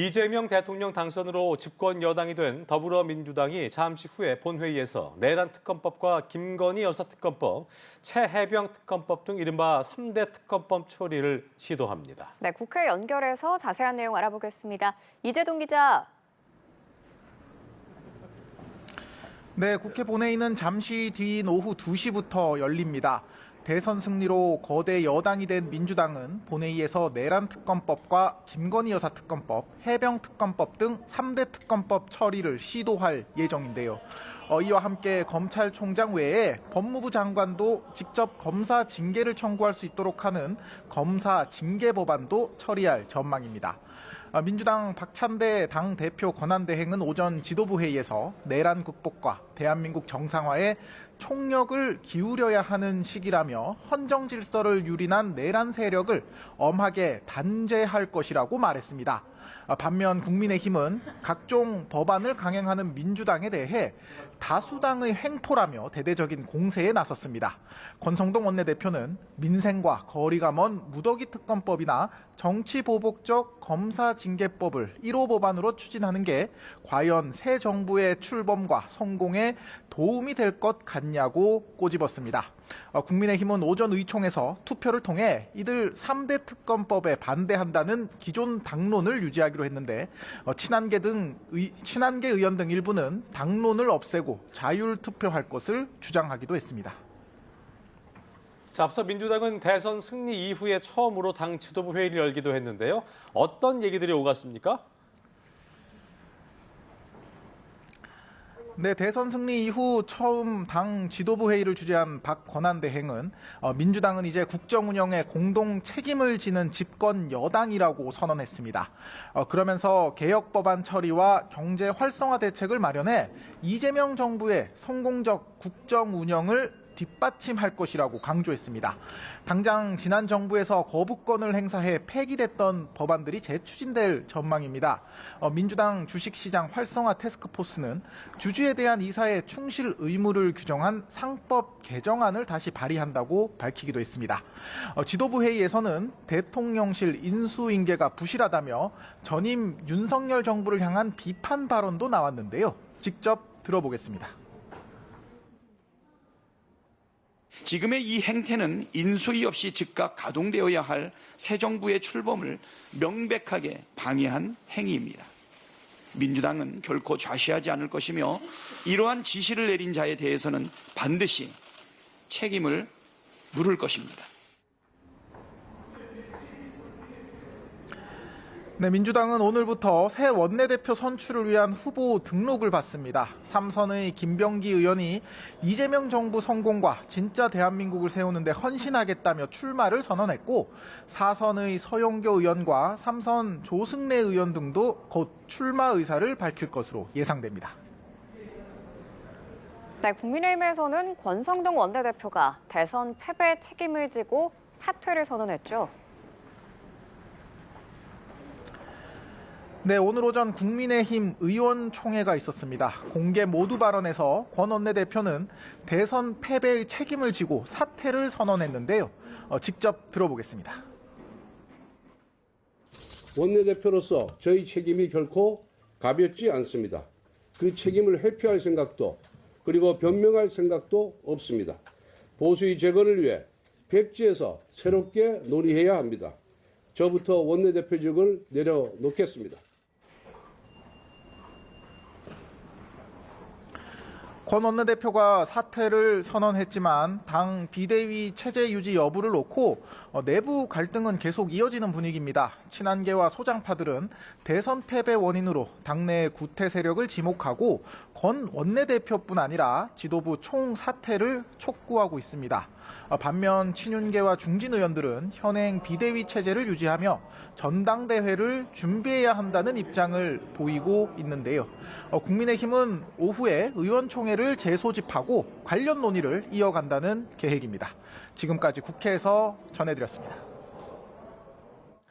이재명 대통령 당선으로 집권 여당이 된 더불어민주당이 잠시 후에 본회의에서 내란 특검법과 김건희 여사 특검법, 최혜병 특검법 등 이른바 3대 특검법 처리를 시도합니다. 네, 국회 연결해서 자세한 내용 알아보겠습니다. 이재동 기자. 네, 국회 본회의는 잠시 뒤인 오후 2시부터 열립니다. 대선 승리로 거대 여당이 된 민주당은 본회의에서 내란 특검법과 김건희 여사 특검법, 해병 특검법 등 3대 특검법 처리를 시도할 예정인데요. 이와 함께 검찰총장 외에 법무부 장관도 직접 검사 징계를 청구할 수 있도록 하는 검사 징계 법안도 처리할 전망입니다. 민주당 박찬대 당대표 권한대행은 오전 지도부 회의에서 내란 극복과 대한민국 정상화에 총력을 기울여야 하는 시기라며 헌정 질서를 유린한 내란 세력을 엄하게 단죄할 것이라고 말했습니다. 반면 국민의힘은 각종 법안을 강행하는 민주당에 대해 다수당의 횡포라며 대대적인 공세에 나섰습니다. 권성동 원내대표는 민생과 거리가 먼 무더기 특검법이나 정치보복적 검사징계법을 1호 법안으로 추진하는 게 과연 새 정부의 출범과 성공에 도움이 될 것 같냐고 꼬집었습니다. 국민의힘은 오전 의총에서 투표를 통해 이들 3대 특검법에 반대한다는 기존 당론을 유지하기로 했는데 친한계 의원 등 일부는 당론을 없애고 자율투표할 것을 주장하기도 했습니다. 자, 앞서 민주당은 대선 승리 이후에 처음으로 당 지도부 회의를 열기도 했는데요. 어떤 얘기들이 오갔습니까? 네, 대선 승리 이후 처음 당 지도부 회의를 주재한 박 권한대행은 민주당은 이제 국정 운영에 공동 책임을 지는 집권 여당이라고 선언했습니다. 그러면서 개혁 법안 처리와 경제 활성화 대책을 마련해 이재명 정부의 성공적 국정 운영을 뒷받침할 것이라고 강조했습니다. 당장 지난 정부에서 거부권을 행사해 폐기됐던 법안들이 재추진될 전망입니다. 민주당 주식시장 활성화 태스크포스는 주주에 대한 이사의 충실 의무를 규정한 상법 개정안을 다시 발의한다고 밝히기도 했습니다. 지도부 회의에서는 대통령실 인수인계가 부실하다며 전임 윤석열 정부를 향한 비판 발언도 나왔는데요. 직접 들어보겠습니다. 지금의 이 행태는 인수위 없이 즉각 가동되어야 할 새 정부의 출범을 명백하게 방해한 행위입니다. 민주당은 결코 좌시하지 않을 것이며 이러한 지시를 내린 자에 대해서는 반드시 책임을 물을 것입니다. 네, 민주당은 오늘부터 새 원내대표 선출을 위한 후보 등록을 받습니다. 3선의 김병기 의원이 이재명 정부 성공과 진짜 대한민국을 세우는 데 헌신하겠다며 출마를 선언했고 4선의 서영교 의원과 3선 조승래 의원 등도 곧 출마 의사를 밝힐 것으로 예상됩니다. 네, 국민의힘에서는 권성동 원내대표가 대선 패배 책임을 지고 사퇴를 선언했죠. 네, 오늘 오전 국민의힘 의원총회가 있었습니다. 공개 모두 발언에서 권 원내대표는 대선 패배의 책임을 지고 사퇴를 선언했는데요. 직접 들어보겠습니다. 원내대표로서 저희 책임이 결코 가볍지 않습니다. 그 책임을 회피할 생각도 그리고 변명할 생각도 없습니다. 보수의 재건을 위해 백지에서 새롭게 논의해야 합니다. 저부터 원내대표직을 내려놓겠습니다. 권 원내대표가 사퇴를 선언했지만 당 비대위 체제 유지 여부를 놓고 내부 갈등은 계속 이어지는 분위기입니다. 친한계와 소장파들은 대선 패배 원인으로 당내 구태 세력을 지목하고 권 원내대표뿐 아니라 지도부 총사퇴를 촉구하고 있습니다. 반면 친윤계와 중진 의원들은 현행 비대위 체제를 유지하며 전당대회를 준비해야 한다는 입장을 보이고 있는데요. 국민의힘은 오후에 의원총회를 재소집하고 관련 논의를 이어간다는 계획입니다. 지금까지 국회에서 전해드렸습니다.